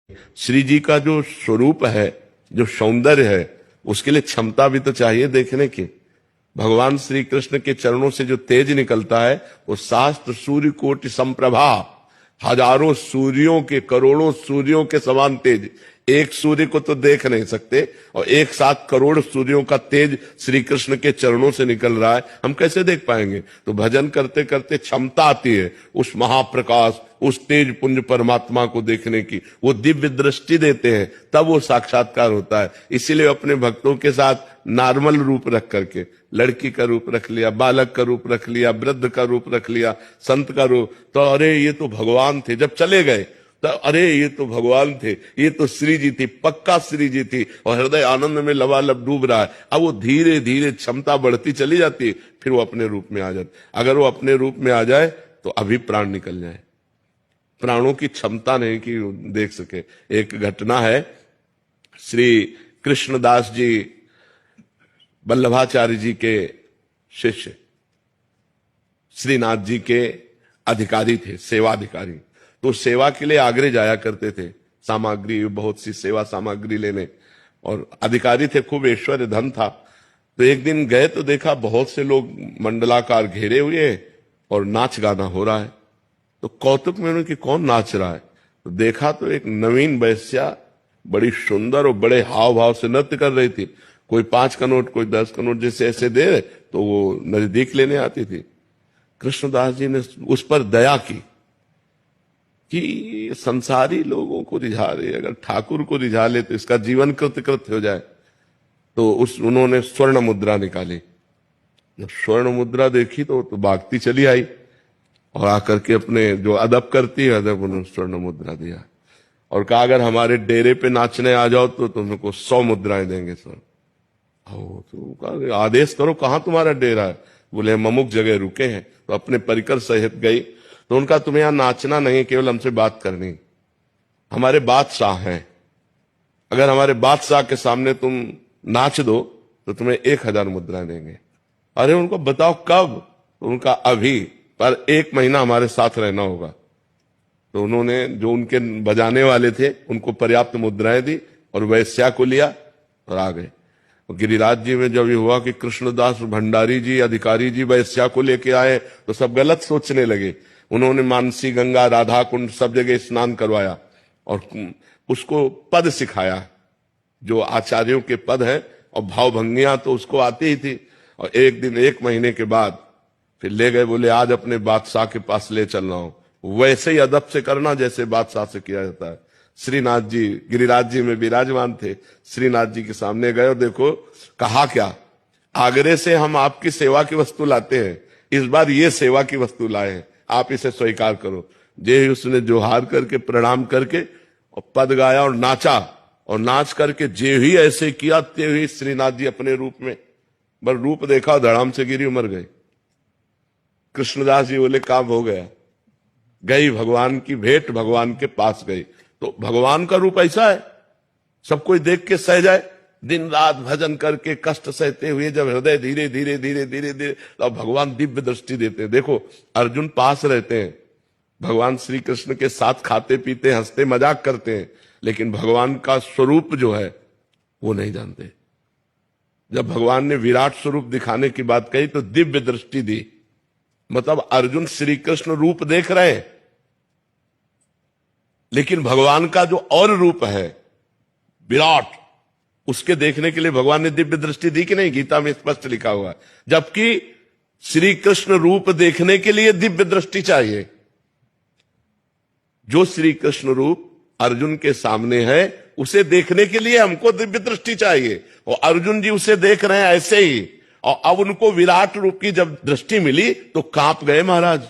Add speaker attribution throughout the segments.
Speaker 1: श्री जी का जो स्वरूप है, जो सौंदर्य है, उसके लिए क्षमता भी तो चाहिए देखने की। भगवान श्री कृष्ण के चरणों से जो तेज निकलता है वो शास्त्र सूर्य कोटि संप्रभा, हजारों सूर्यों के, करोड़ों सूर्यों के समान तेज। एक सूर्य को तो देख नहीं सकते और एक साथ करोड़ सूर्यों का तेज श्री कृष्ण के चरणों से निकल रहा है, हम कैसे देख पाएंगे? तो भजन करते करते क्षमता आती है उस महाप्रकाश, उस तेज पुंज परमात्मा को देखने की। वो दिव्य दृष्टि देते हैं, तब वो साक्षात्कार होता है। इसीलिए अपने भक्तों के साथ नॉर्मल रूप रख करके, लड़की का रूप रख लिया, बालक का रूप रख लिया, वृद्ध का रूप रख लिया, संत का रूप, तो अरे ये तो भगवान थे। जब चले गए तो अरे ये तो भगवान थे, ये तो श्री जी थी, पक्का श्री जी थी, और हृदय आनंद में लबालब डूब रहा है। अब वो धीरे धीरे क्षमता बढ़ती चली जाती है, फिर वो अपने रूप में आ जाती। अगर वो अपने रूप में आ जाए तो अभी प्राण निकल जाए, प्राणों की क्षमता नहीं कि देख सके। एक घटना है, श्री कृष्णदास जी वल्लभाचार्य जी के शिष्य श्रीनाथ जी के अधिकारी थे, सेवाधिकारी। तो सेवा के लिए आगरे जाया करते थे, सामग्री, बहुत सी सेवा सामग्री लेने, और अधिकारी थे, खूब ऐश्वर्य धन था। तो एक दिन गए तो देखा बहुत से लोग मंडलाकार घेरे हुए हैं और नाच गाना हो रहा है। तो कौतुक में उन्होंने कि कौन नाच रहा है? तो देखा तो एक नवीन वैश्या बड़ी सुंदर और बड़े हाव भाव से नृत्य कर रही थी। कोई 5 का नोट, कोई 10 का नोट जैसे ऐसे दे तो वो नजदीक लेने आती थी। कृष्णदास जी ने उस पर दया की कि संसारी लोगों को रिझा रहे, अगर ठाकुर को रिझा ले तो इसका जीवन कृतकृत्य हो जाए। तो उन्होंने स्वर्ण मुद्रा निकाली। जब स्वर्ण मुद्रा देखी तो भागती चली आई और आकर के अपने जो अदब करती है, अदब उन्होंने स्वर्ण मुद्रा दिया और कहा अगर हमारे डेरे पे नाचने आ जाओ तो तुमको 100 मुद्राएं देंगे सर। तो कहा आदेश करो, कहां तुम्हारा डेरा है? बोले हम अमुक जगह रुके हैं। तो अपने परिकर सहित गई। तो उनका तुम्हें यहां नाचना नहीं, केवल हमसे बात करनी। हमारे बादशाह हैं, अगर हमारे बादशाह के सामने तुम नाच दो तो तुम्हें 1000 मुद्राएं देंगे। अरे उनको बताओ कब? तो उनका अभी, पर 1 महीना हमारे साथ रहना होगा। तो उन्होंने जो उनके बजाने वाले थे उनको पर्याप्त मुद्राएं दी और वैश्या को लिया और आ गए। गिरिराज जी में जब ये हुआ कि कृष्णदास भंडारी जी, अधिकारी जी वैश्या को लेके आए तो सब गलत सोचने लगे। उन्होंने मानसी गंगा, राधा कुंड सब जगह स्नान करवाया और उसको पद सिखाया, जो आचार्यों के पद हैं, और भावभंगियां तो उसको आती ही थी। और एक दिन 1 महीने के बाद फिर ले गए, बोले आज अपने बादशाह के पास ले चलना हो, वैसे ही अदब से करना जैसे बादशाह से किया जाता है। श्रीनाथ जी गिरिराज जी में विराजमान थे, श्रीनाथ जी के सामने गए और देखो कहा क्या, आगरे से हम आपकी सेवा की वस्तु लाते हैं, इस बार ये सेवा की वस्तु लाए हैं, आप इसे स्वीकार करो। जे उसने जोहार करके प्रणाम करके और पद गाया और नाचा, और नाच करके जे ही ऐसे किया ते ही श्रीनाथ जी अपने रूप में, बस रूप देखा धड़ाम से गिरी, मर गए। कृष्णदास जी बोले काम हो गया, गई भगवान की भेंट, भगवान के पास गई। तो भगवान का रूप ऐसा है, सब कोई देख के सह जाए। दिन रात भजन करके कष्ट सहते हुए जब हृदय धीरे धीरे धीरे धीरे धीरे, तो भगवान दिव्य दृष्टि देते हैं। देखो अर्जुन पास रहते हैं, भगवान श्री कृष्ण के साथ खाते पीते हंसते मजाक करते हैं, लेकिन भगवान का स्वरूप जो है वो नहीं जानते। जब भगवान ने विराट स्वरूप दिखाने की बात कही तो दिव्य दृष्टि दी, मतलब अर्जुन श्री कृष्ण रूप देख रहे हैं, लेकिन भगवान का जो और रूप है विराट, उसके देखने के लिए भगवान ने दिव्य दृष्टि दी कि नहीं? गीता में स्पष्ट लिखा हुआ है। जबकि श्री कृष्ण रूप देखने के लिए दिव्य दृष्टि चाहिए। जो श्री कृष्ण रूप अर्जुन के सामने है उसे देखने के लिए हमको दिव्य दृष्टि चाहिए, और अर्जुन जी उसे देख रहे हैं ऐसे ही। और अब उनको विराट रूप की जब दृष्टि मिली तो कांप गए महाराज।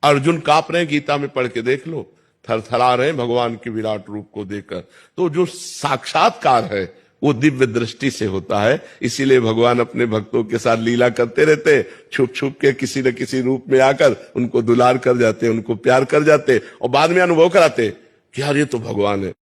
Speaker 1: अर्जुन कांप रहे, गीता में पढ़ के देख लो, थरथरा रहे भगवान के विराट रूप को देखकर। तो जो साक्षात्कार है वो दिव्य दृष्टि से होता है। इसीलिए भगवान अपने भक्तों के साथ लीला करते रहते, छुप छुप के किसी न किसी रूप में आकर उनको दुलार कर जाते, उनको प्यार कर जाते, और बाद में अनुभव कराते कि यार ये तो भगवान है।